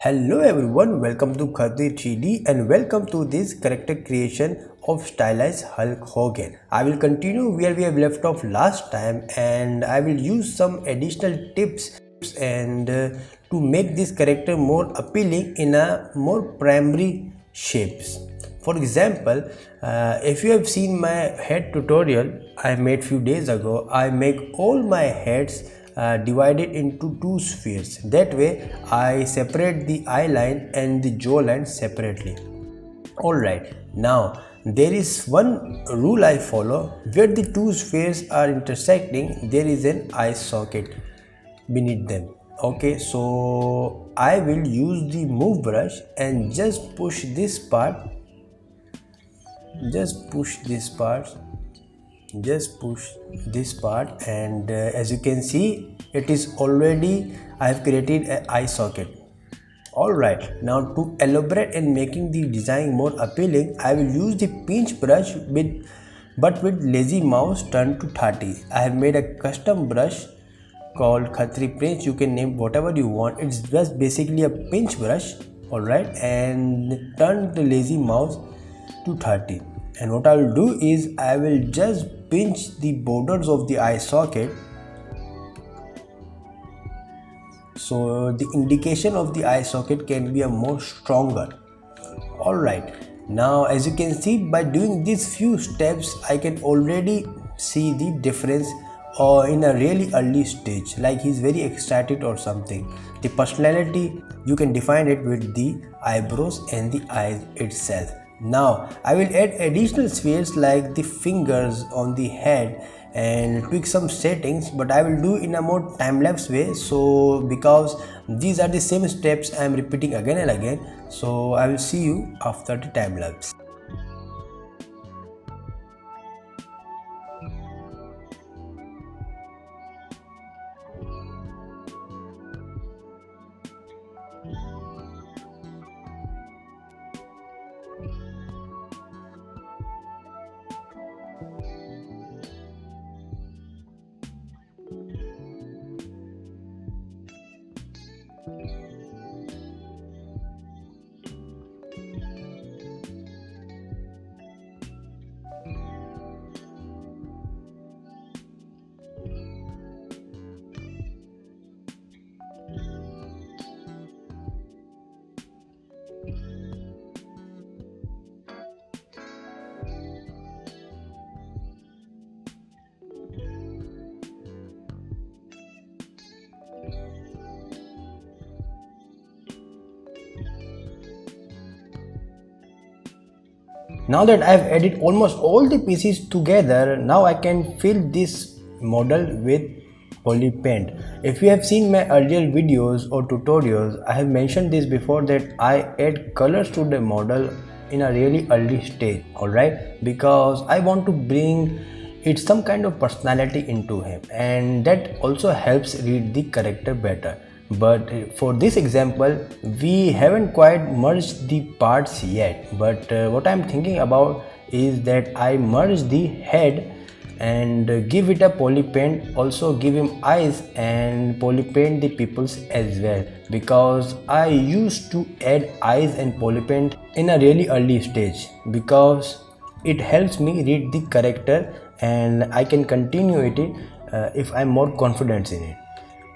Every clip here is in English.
Hello everyone, welcome to Khatri 3D and welcome to this character creation of Stylized Hulk Hogan. I will continue where we have left off last time and I will use some additional tips and to make this character more appealing in a more primary shapes. For example, if you have seen my head tutorial I made few days ago, I make all my heads divided into two spheres. That way I separate the eye line and the jaw line separately. Alright, now there is one rule I follow. Where the two spheres are intersecting, there is an eye socket beneath them. Okay, so I will use the move brush and just push this part, and as you can see it is already I have created an eye socket. Alright, now to elaborate and making the design more appealing, I will use the pinch brush but with lazy mouse turned to 30. I have made a custom brush called Khatri Pinch. You can name whatever you want. It's just basically a pinch brush, alright, and turn the lazy mouse to 30. And what I will do is I will just pinch the borders of the eye socket, so the indication of the eye socket can be a more stronger. Alright, now as you can see, by doing these few steps I can already see the difference or in a really early stage, like he's very excited or something. The personality, you can define it with the eyebrows and the eyes itself. Now I will add additional spheres like the fingers on the head and tweak some settings, but I will do in a more time-lapse way, so because these are the same steps I am repeating again and again. So I will see you after the time-lapse. Now that I've added almost all the pieces together, now I can fill this model with polypaint. If you have seen my earlier videos or tutorials, I have mentioned this before that I add colors to the model in a really early stage, alright, because I want to bring it some kind of personality into him, and that also helps read the character better. But for this example we haven't quite merged the parts yet, but what I'm thinking about is that I merge the head and give it a polypaint, also give him eyes and polypaint the pupils as well, because I used to add eyes and polypaint in a really early stage because it helps me read the character and I can continue it if I'm more confident in it.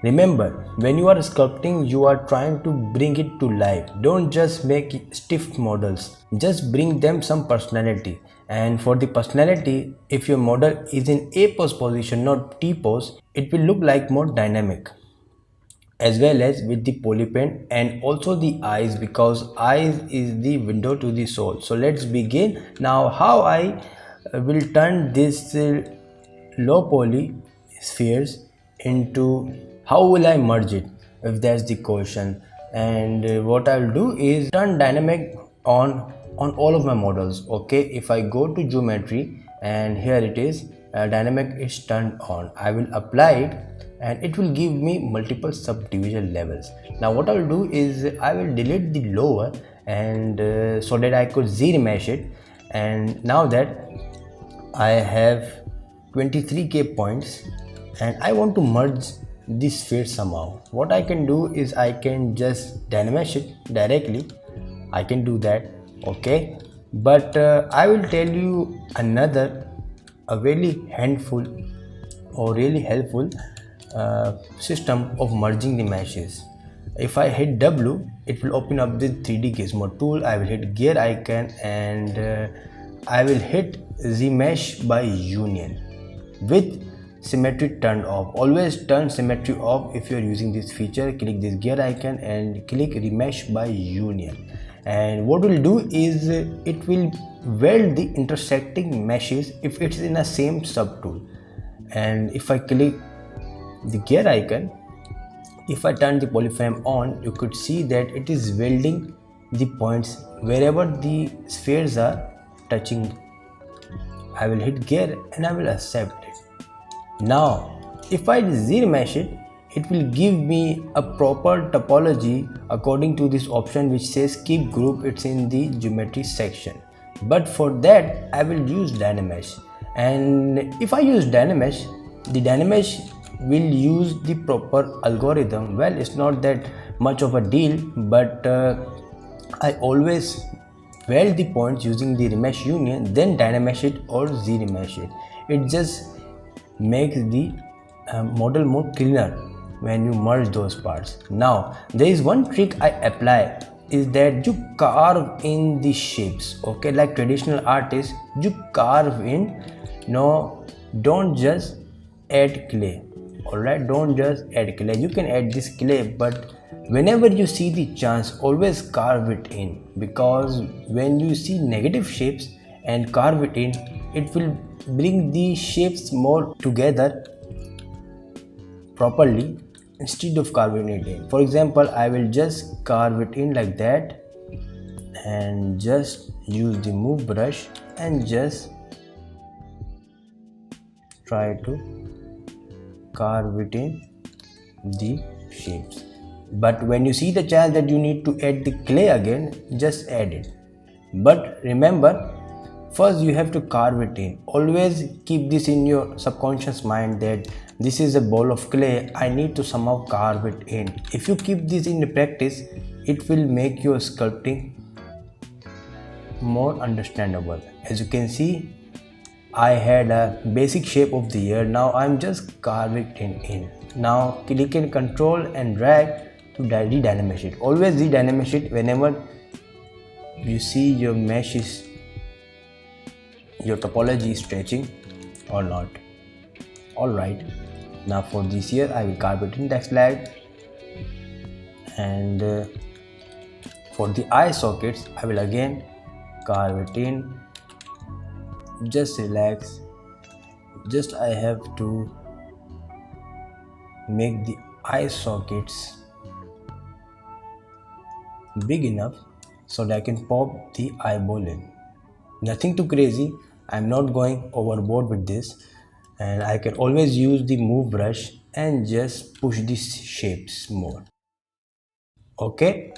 Remember, when you are sculpting, you are trying to bring it to life. Don't just make stiff models, just bring them some personality. And for the personality, if your model is in A pose position, not T pose, it will look like more dynamic. As well as with the polypaint and also the eyes, because eyes is the window to the soul. So let's begin. Now how I will turn this low poly spheres into, how will I merge it, if that's the question. And what I'll do is turn dynamic on all of my models. Okay, if I go to geometry and here it is, dynamic is turned on, I will apply it and it will give me multiple subdivision levels. Now what I'll do is I will delete the lower and so that I could Z-mesh it. And now that I have 23k points and I want to merge this sphere somehow. What I can do is I can just dynamize it directly. I can do that, okay, but I will tell you another a really handful or really helpful system of merging the meshes. If I hit W, it will open up the 3D gizmo tool. I will hit gear icon and I will hit Z mesh by union with symmetry turned off. Always turn symmetry off if you are using this feature. Click this gear icon and click remesh by union, and what will do is it will weld the intersecting meshes if it's in a same subtool. And if I click the gear icon, if I turn the polyframe on, you could see that it is welding the points wherever the spheres are touching. I will hit gear and I will accept it. Now if I Z-mesh it, it will give me a proper topology according to this option which says keep group. It's in the geometry section, but for that I will use Dynamesh. And if I use Dynamesh, the Dynamesh will use the proper algorithm. Well, it's not that much of a deal, but I always weld the points using the remesh union, then Dynamesh it or Z-remesh it. It just makes the model more cleaner when you merge those parts. Now there is one trick I apply, is that you carve in the shapes, okay, like traditional artists, you carve in. No, don't just add clay. Alright, don't just add clay. You can add this clay, but whenever you see the chance, always carve it in, because when you see negative shapes and carve it in, it will bring the shapes more together properly instead of carving it in. For example, I will just carve it in like that and just use the move brush and just try to carve it in the shapes. But when you see the chance that you need to add the clay again, just add it. But remember, first you have to carve it in. Always keep this in your subconscious mind that this is a ball of clay, I need to somehow carve it in. If you keep this in practice, it will make your sculpting more understandable. As you can see, I had a basic shape of the ear. Now I'm just carving it in. Now click and control and drag to de-dynamize it. Always de-dynamize it whenever you see your mesh is, your topology is stretching or not. Alright, now for this here I will carve it in text lag, and for the eye sockets I will again carve it in. Just relax, just I have to make the eye sockets big enough so that I can pop the eyeball in. Nothing too crazy, I'm not going overboard with this, and I can always use the move brush and just push these shapes more. Okay,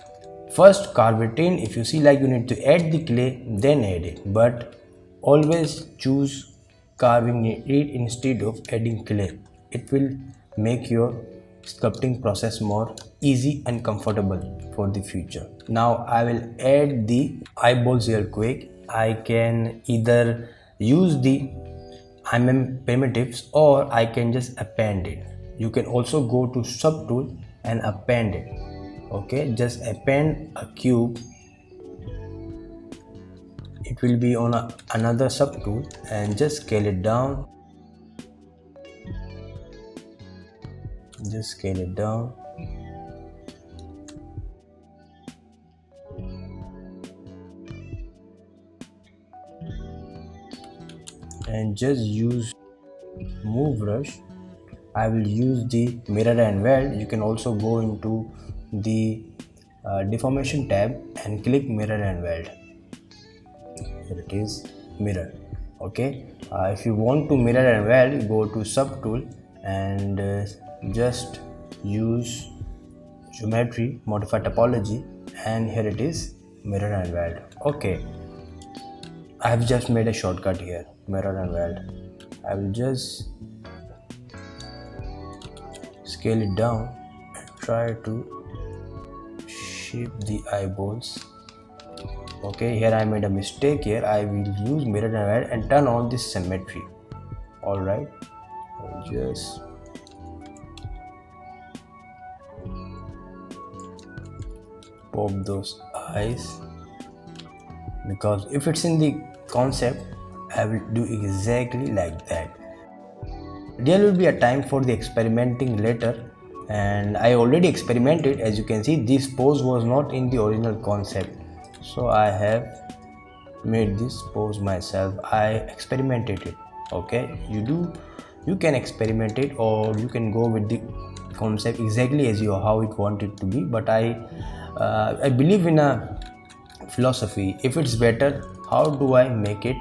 first carve it in. If you see like you need to add the clay, then add it, but always choose carving it instead of adding clay. It will make your sculpting process more easy and comfortable for the future. Now I will add the eyeballs real quick. I can either use the primitives or I can just append it. You can also go to subtool and append it. Okay, just append a cube. It will be on another subtool, and just scale it down. Just scale it down. And just use move brush. I will use the mirror and weld. You can also go into the deformation tab and click mirror and weld. Here it is, mirror. Okay, if you want to mirror and weld, go to subtool and just use geometry, modify topology, and here it is, mirror and weld. Okay, I have just made a shortcut here, mirror and weld. I will just scale it down and try to shape the eyeballs. Okay, here I made a mistake. Here I will use mirror and red and turn on this symmetry. Alright, just pop those eyes, because if it's in the concept, I will do exactly like that. There will be a time for the experimenting later, and I already experimented. As you can see, this pose was not in the original concept, so I have made this pose myself. I experimented it. Okay, you can experiment it, or you can go with the concept exactly as you how it want it to be. But I believe in a philosophy. If it's better, how do I make it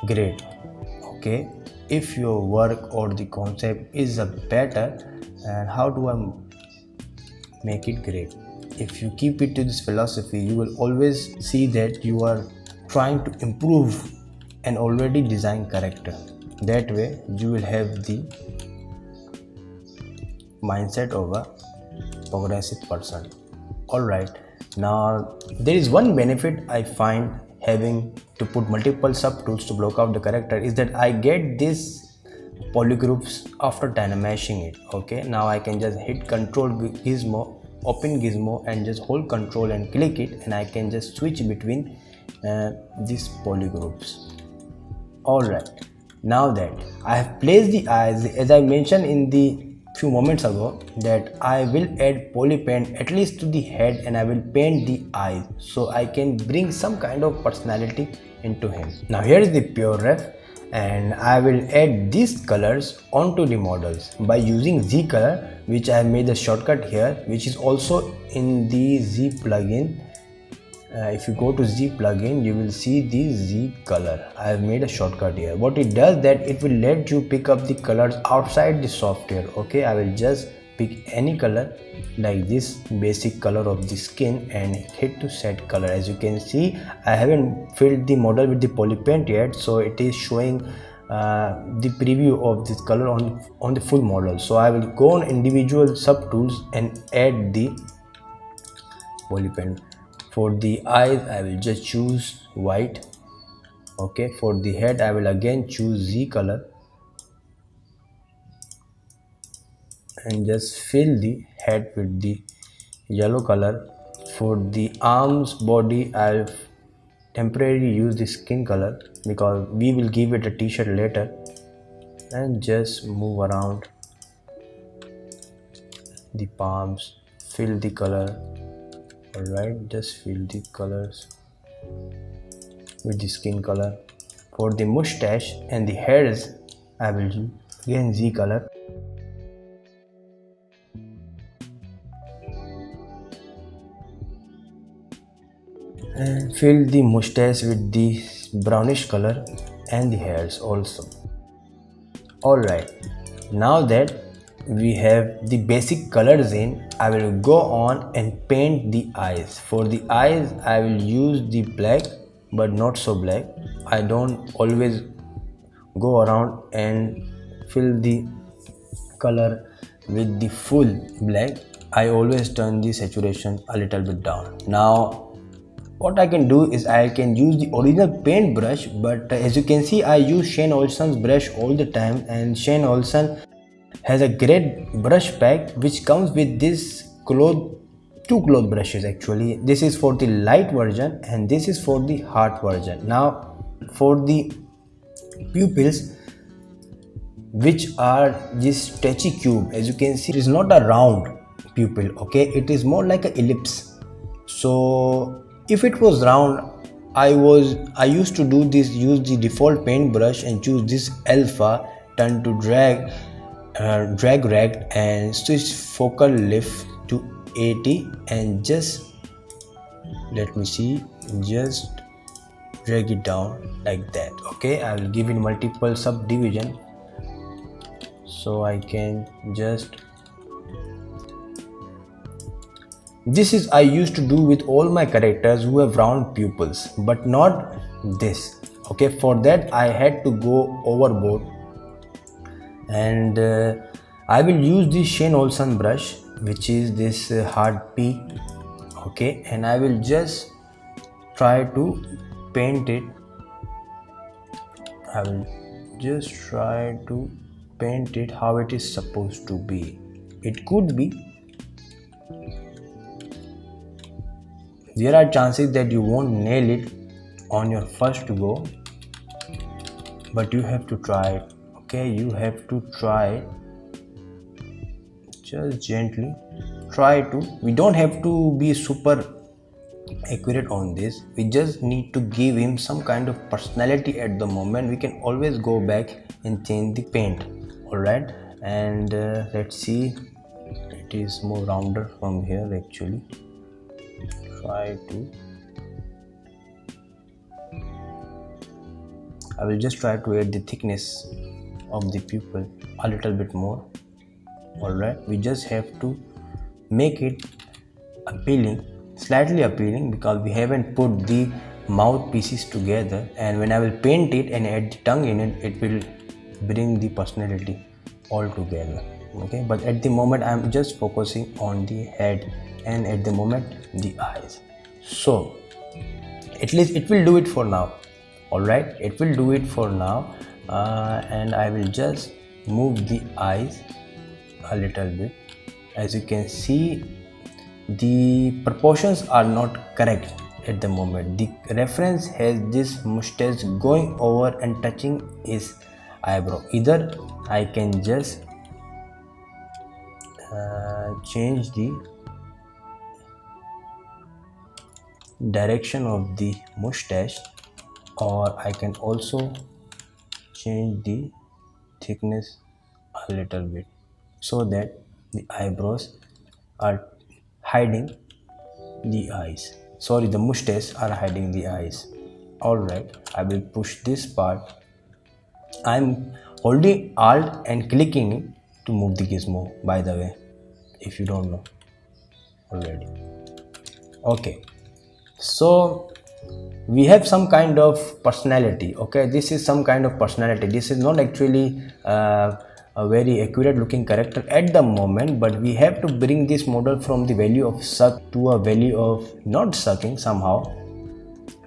great? Okay, if your work or the concept is a better, and how do I make it great? If you keep it to this philosophy, you will always see that you are trying to improve an already designed character. That way you will have the mindset of a progressive person. Alright, now there is one benefit I find having to put multiple subtools to block out the character, is that I get these polygroups after dynamashing it. Okay, now I can just hit Control Gizmo, open Gizmo, and just hold Control and click it, and I can just switch between these polygroups. Alright, now that I have placed the eyes, as I mentioned in the few moments ago, that I will add polypaint at least to the head, and I will paint the eyes so I can bring some kind of personality into him. Now here is the pure ref, and I will add these colors onto the models by using Z color, which I have made a shortcut here, which is also in the Z plugin. If you go to Z plugin, you will see the Z color. I have made a shortcut here. What it does, that it will let you pick up the colors outside the software. Okay, I will just pick any color like this basic color of the skin and hit to set color. As you can see, I haven't filled the model with the polypaint yet, so it is showing the preview of this color on the full model. So I will go on individual subtools and add the polypaint. For the eyes, I will just choose white. Okay, for the head, I will again choose Z color and just fill the head with the yellow color. For the arms, body, I'll temporarily use the skin color because we will give it a t-shirt later, and just move around the palms, fill the color. Alright, just fill the colors with the skin color. For the mustache and the hairs, I will use again Z color. And fill the mustache with the brownish color and the hairs also. Alright, now that we have the basic colors in, I will go on and paint the eyes. For the eyes, I will use the black, but not so black. I don't always go around and fill the color with the full black. I always turn the saturation a little bit down. Now what I can do is I can use the original paint brush, but as you can see, I use Shane Olson's brush all the time, and Shane Olson has a great brush pack which comes with this two cloth brushes. Actually, this is for the light version and this is for the hard version. Now for the pupils, which are this stretchy cube, as you can see, it is not a round pupil. Okay, it is more like an ellipse. So if it was round, I used to do this, use the default paint brush and choose this alpha, turn to drag rect and switch focal lift to 80, and just let me see, just drag it down like that. Okay, I will give it multiple subdivision so I can just, this is I used to do with all my characters who have round pupils, but not this. Okay, for that I had to go overboard, and I will use the Shane Olsen brush, which is this hard P, okay, and I will just try to paint it. I will just try to paint it how it is supposed to be. It could be, there are chances that you won't nail it on your first go, but you have to try it, okay? You have to try it, just gently try to. We don't have to be super accurate on this, we just need to give him some kind of personality at the moment. We can always go back and change the paint. All right, and let's see, it is more rounder from here actually. I will just try to add the thickness of the pupil a little bit more. All right, we just have to make it appealing, slightly appealing, because we haven't put the mouth pieces together, and when I will paint it and add the tongue in it, it will bring the personality all together, okay? But at the moment I'm just focusing on the head and at the moment the eyes. So at least it will do it for now. All right, it will do it for now, and I will just move the eyes a little bit. As you can see, the proportions are not correct at the moment. The reference has this mustache going over and touching his eyebrow. Either I can just change the direction of the mustache, or I can also change the thickness a little bit so that the eyebrows are hiding the eyes. Sorry, the mustache are hiding the eyes. All right, I will push this part. I'm holding Alt and clicking it to move the gizmo, by the way, if you don't know already. Okay, so we have some kind of personality, okay? This is some kind of personality. This is not actually a very accurate looking character at the moment, but we have to bring this model from the value of suck to a value of not sucking somehow,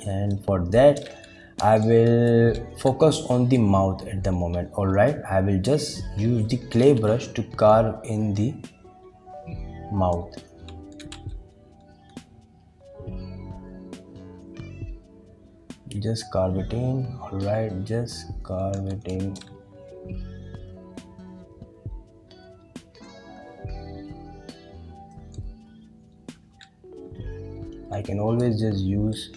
and for that I will focus on the mouth at the moment. All right, I will just use the clay brush to carve in the mouth. Just carve it in. All right, just carve it in. I can always just use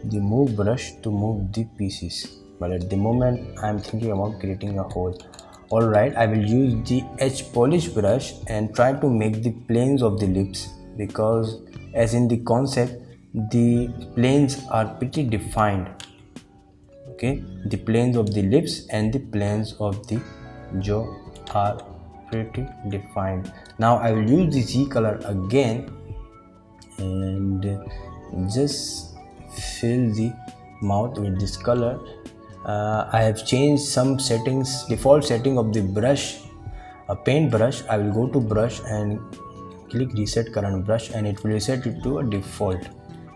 the move brush to move the pieces, but at the moment I am thinking about creating a hole. All right, I will use the edge polish brush and try to make the planes of the lips, because as in the concept the planes are pretty defined, okay? The planes of the lips and the planes of the jaw are pretty defined. Now I will use the Z color again and just fill the mouth with this color. I have changed some settings, default setting of the brush, a paint brush. I will go to brush and click reset current brush and it will reset it to a default.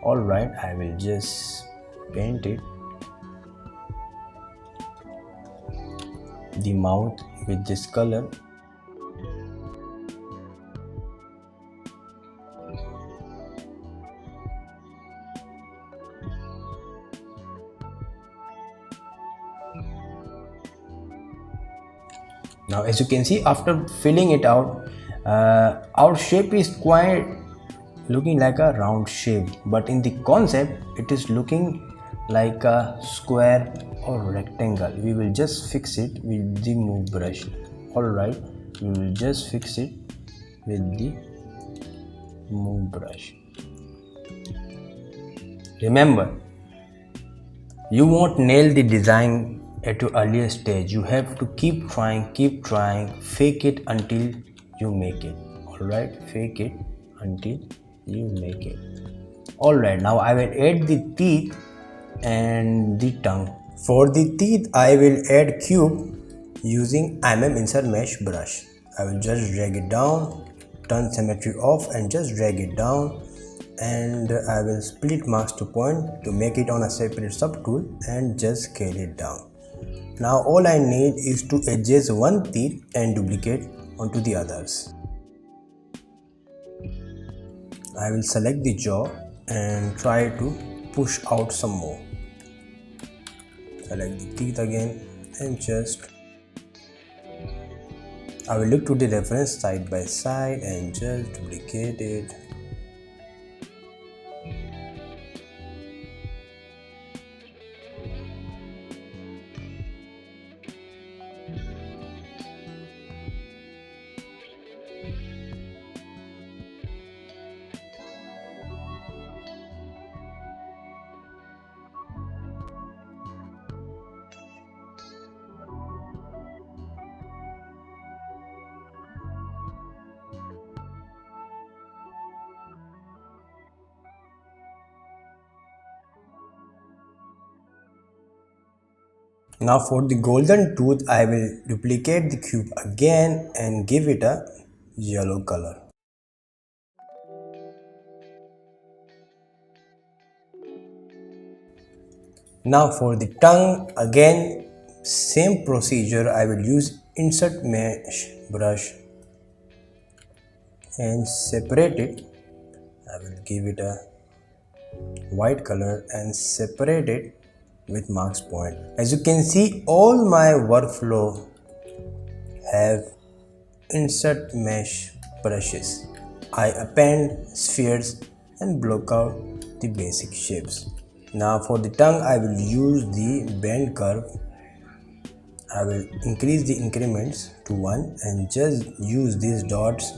All right, I will just paint it, the mouth, with this color. Now as you can see, after filling it out, our shape is quite looking like a round shape, but in the concept it is looking like a square or rectangle. We will just fix it with the move brush. All right, we will just fix it with the move brush. Remember, you won't nail the design at your earlier stage. You have to keep trying, fake it until you make it. All right, fake it until you make it. All right, now I will add the teeth and the tongue. For the teeth I will add cube using insert mesh brush. I will just drag it down, turn symmetry off and just drag it down, and I will split mask to point to make it on a separate subtool and just scale it down. Now all I need is to adjust one teeth and duplicate onto the others. I will select the jaw and try to push out some more. Select the teeth again and just I will look to the reference side by side and just duplicate it. Now for the golden tooth, I will duplicate the cube again and give it a yellow color. Now for the tongue, again same procedure. I will use insert mesh brush and separate it. I will give it a white color and separate it with marks point. As you can see, all my workflow have insert mesh brushes. I append spheres and block out the basic shapes. Now for the tongue, I will use the bend curve. I will increase the increments to 1 and just use these dots.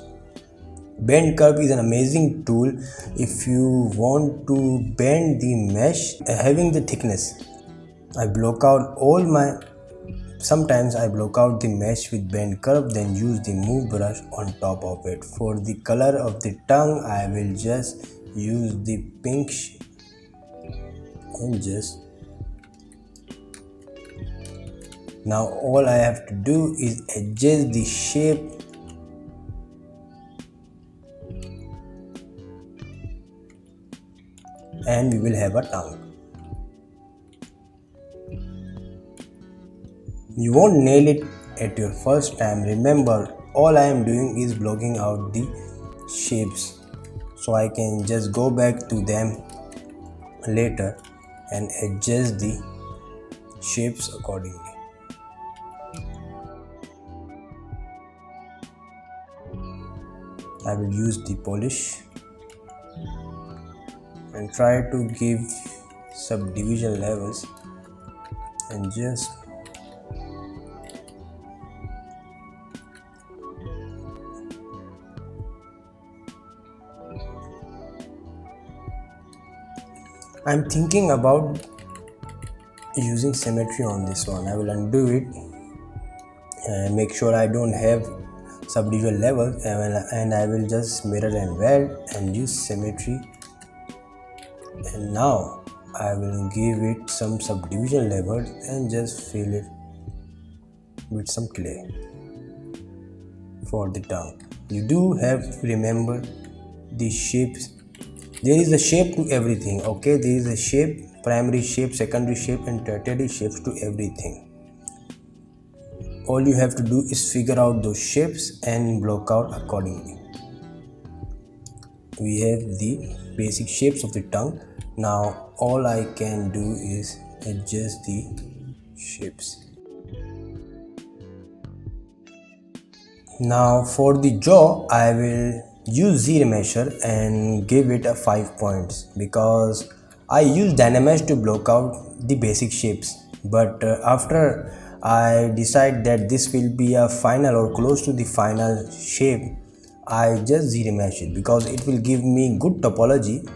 Bend curve is an amazing tool if you want to bend the mesh having the thickness. I block out all my, sometimes I block out the mesh with bend curve, then use the move brush on top of it. For the color of the tongue, I will just use the pink and just, now all I have to do is adjust the shape and we will have a tongue. You won't nail it at your first time. Remember, all I am doing is blocking out the shapes, so I can just go back to them later and adjust the shapes accordingly. I will use the polish and try to give subdivision levels and just I'm thinking about using symmetry on this one. I will undo it and make sure I don't have subdivision level, and I will just mirror and weld and use symmetry. And now I will give it some subdivision levels and just fill it with some clay. For the tongue, you do have to remember the shapes. There is a shape to everything, okay? There is a shape, primary shape, secondary shape and tertiary shapes to everything. All you have to do is figure out those shapes and block out accordingly. We have the basic shapes of the tongue. Now all I can do is adjust the shapes. Now for the jaw, I will use Z measure and give it a 5 points because I use Dynamesh to block out the basic shapes, but after I decide that this will be a final or close to the final shape, I just Z mesh it because it will give me good topology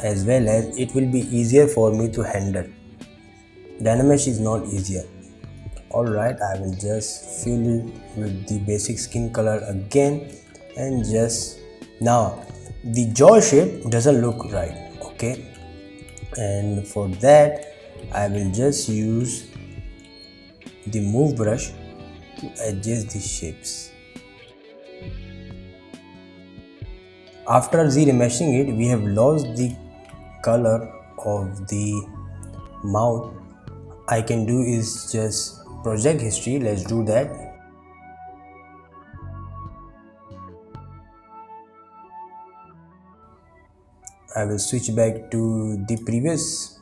as well as it will be easier for me to handle. Dynamesh is not easier. Alright, I will just fill it with the basic skin color again and just, now the jaw shape doesn't look right, okay, and for that I will just use the move brush to adjust the shapes. After remeshing it, we have lost the color of the mouth. I can do is just project history. Let's do that. I will switch back to the previous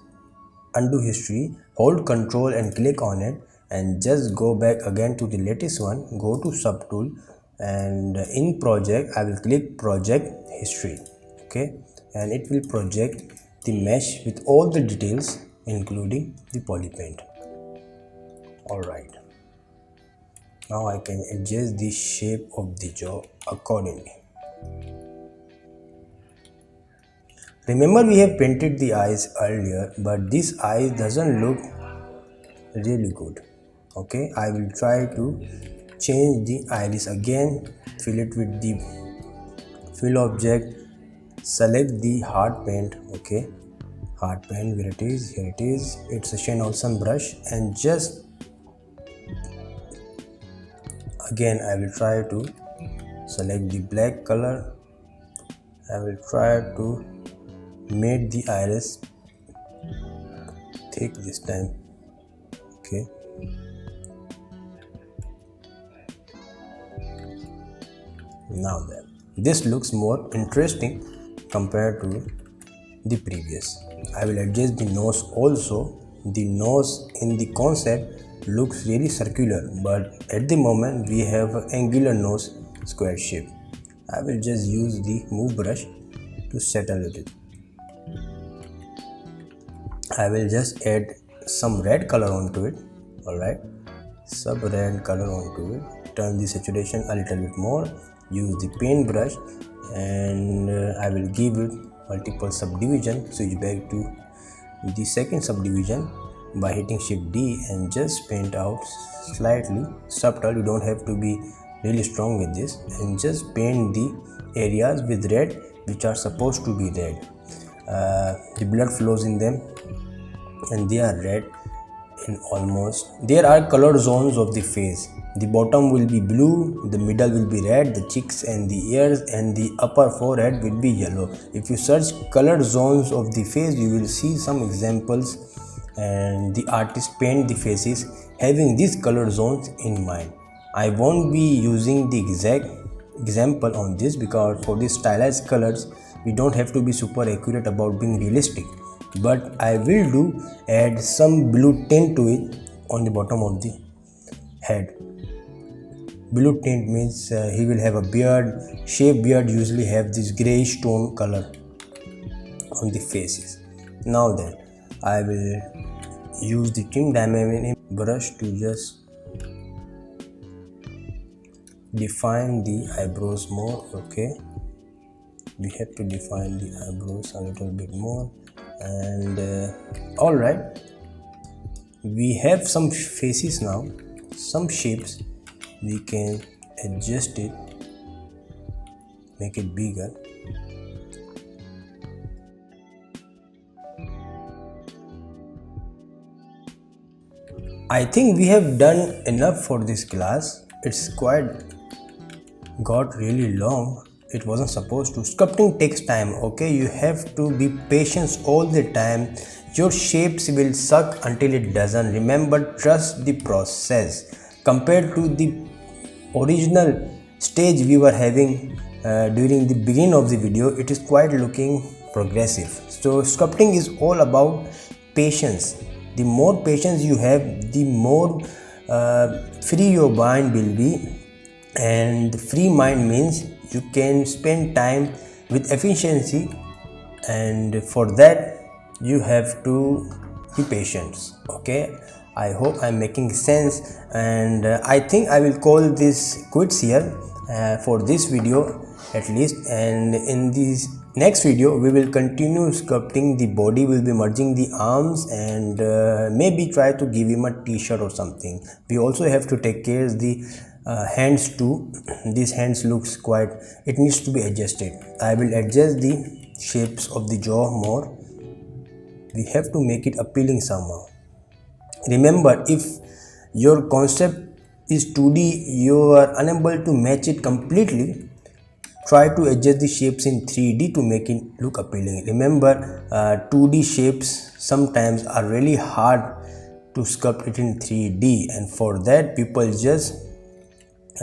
undo history, hold Ctrl and click on it, and just go back again to the latest one. Go to subtool, and in project I will click project history. Okay, and it will project the mesh with all the details including the polypaint. Alright, now I can adjust the shape of the jaw accordingly. Remember, we have painted the eyes earlier, but this eye doesn't look really good. Okay, I will try to change the iris again, fill it with the fill object, select the hard paint. Okay, hard paint, where it is, here it is, it's a Shane Olsen brush, and just again I will try to select the black color. I will try to make the iris thick this time. Okay, now then this looks more interesting compared to the previous. I will adjust the nose also. The nose in the concept looks really circular, but at the moment we have an angular nose square shape. I will just use the move brush to settle it. I will just add some red color onto it. Alright, some red color onto it. Turn the saturation a little bit more. Use the paint brush, and I will give it multiple subdivision. Switch back to the second subdivision by hitting Shift D and just paint out slightly subtle. You don't have to be really strong with this, and just paint the areas with red which are supposed to be red. The blood flows in them and they are red in almost. There are color zones of the face. The bottom will be blue, the middle will be red, the cheeks and the ears and the upper forehead will be yellow. If you search color zones of the face, you will see some examples, and the artist paint the faces having these color zones in mind. I won't be using the exact example on this because for these stylized colors we don't have to be super accurate about being realistic, but I will do add some blue tint to it on the bottom of the head. Blue tint means he will have a beard. Shaved beard usually have this grayish tone color on the faces. Now then, I will use the trim diamond brush to just define the eyebrows more. Okay, we have to define the eyebrows a little bit more, and all right, we have some faces now, some shapes. We can adjust it, make it bigger. I think we have done enough for this class. It's quite got really long. It wasn't supposed to. Sculpting takes time. Okay, you have to be patient all the time. Your shapes will suck until it doesn't. Remember, trust the process. Compared to the original stage we were having during the beginning of the video, it is quite looking progressive. So sculpting is all about patience. The more patience you have, the more free your mind will be, and free mind means you can spend time with efficiency, and for that you have to be patient. Okay, I hope I'm making sense, and I think I will call this quits here for this video at least, and in this next video we will continue sculpting the body. We'll be merging the arms and maybe try to give him a t-shirt or something. We also have to take care of the hands too. These hands looks quite, it needs to be adjusted. I will adjust the shapes of the jaw more. We have to make it appealing somehow. Remember, if your concept is 2D, you are unable to match it completely, try to adjust the shapes in 3D to make it look appealing. Remember, 2D shapes sometimes are really hard to sculpt it in 3D, and for that people just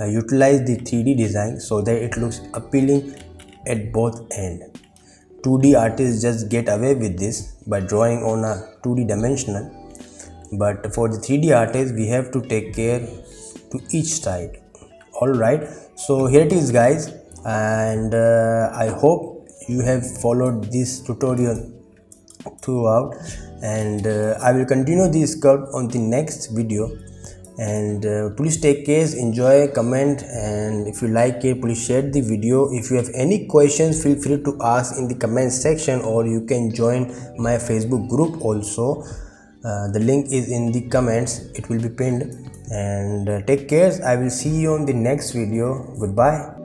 utilize the 3D design so that it looks appealing at both ends. 2D artists just get away with this by drawing on a 2D dimensional, but for the 3D artists we have to take care to each side. Alright, so here it is guys, and I hope you have followed this tutorial throughout, and I will continue this sculpt on the next video. And please take care, enjoy, comment, and if you like it, please share the video. If you have any questions, feel free to ask in the comment section, or you can join my Facebook group also. The link is in the comments, it will be pinned. And take care, I will see you on the next video. Goodbye.